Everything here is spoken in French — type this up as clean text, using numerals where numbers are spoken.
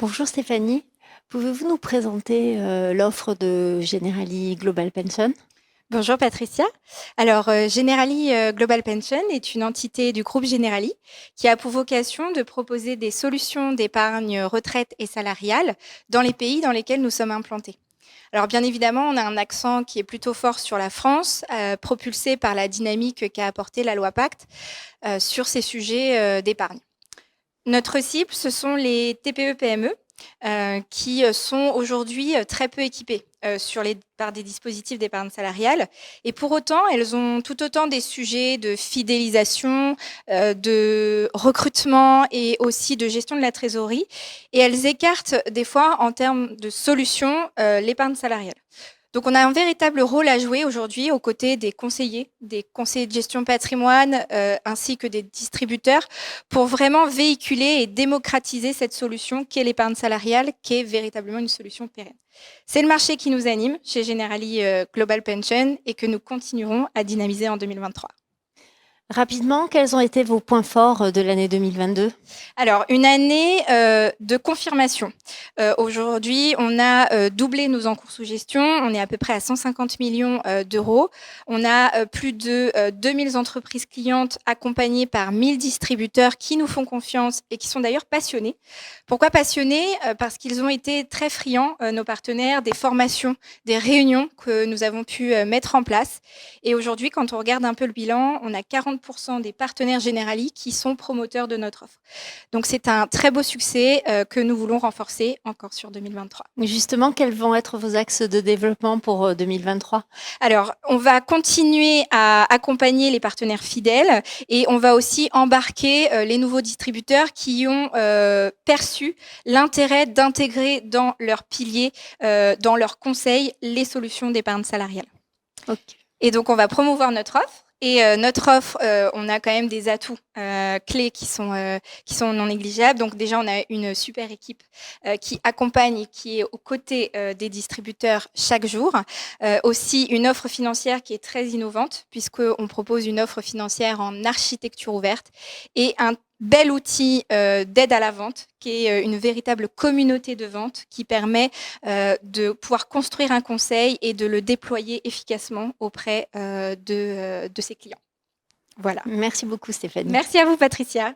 Bonjour Stéphanie, pouvez-vous nous présenter l'offre de Generali Global Pension? Bonjour Patricia. Alors, Generali Global Pension est une entité du groupe Generali qui a pour vocation de proposer des solutions d'épargne retraite et salariale dans les pays dans lesquels nous sommes implantés. Alors bien évidemment, on a un accent qui est plutôt fort sur la France, propulsé par la dynamique qu'a apportée la loi Pacte sur ces sujets d'épargne. Notre cible, ce sont les TPE-PME qui sont aujourd'hui très peu équipées par des dispositifs d'épargne salariale. Et pour autant, elles ont tout autant des sujets de fidélisation, de recrutement et aussi de gestion de la trésorerie. Et elles écartent des fois, en termes de solutions, l'épargne salariale. Donc, on a un véritable rôle à jouer aujourd'hui aux côtés des conseillers de gestion patrimoine, ainsi que des distributeurs, pour vraiment véhiculer et démocratiser cette solution qu'est l'épargne salariale, qui est véritablement une solution pérenne. C'est le marché qui nous anime chez Generali Global Pension et que nous continuerons à dynamiser en 2023. Rapidement, quels ont été vos points forts de l'année 2022? Alors, une année de confirmation. Aujourd'hui, on a doublé nos encours sous gestion. On est à peu près à 150 millions d'euros. On a plus de 2000 entreprises clientes accompagnées par 1000 distributeurs qui nous font confiance et qui sont d'ailleurs passionnés. Pourquoi passionnés? Parce qu'ils ont été très friands, nos partenaires, des formations, des réunions que nous avons pu mettre en place. Et aujourd'hui, quand on regarde un peu le bilan, on a 40% des partenaires Generali qui sont promoteurs de notre offre. Donc, c'est un très beau succès que nous voulons renforcer encore sur 2023. Justement, quels vont être vos axes de développement pour 2023? Alors, on va continuer à accompagner les partenaires fidèles et on va aussi embarquer les nouveaux distributeurs qui ont perçu l'intérêt d'intégrer dans leurs piliers, dans leurs conseils, les solutions d'épargne salariale. Okay. Et donc, on va promouvoir notre offre. Et notre offre, on a quand même des atouts clés qui sont non négligeables. Donc déjà, on a une super équipe qui accompagne et qui est aux côtés des distributeurs chaque jour. Aussi, une offre financière qui est très innovante puisqu'on propose une offre financière en architecture ouverte et un bel outil d'aide à la vente qui est une véritable communauté de vente qui permet de pouvoir construire un conseil et de le déployer efficacement auprès de ses clients. Voilà. Merci beaucoup Stéphanie. Merci à vous Patricia.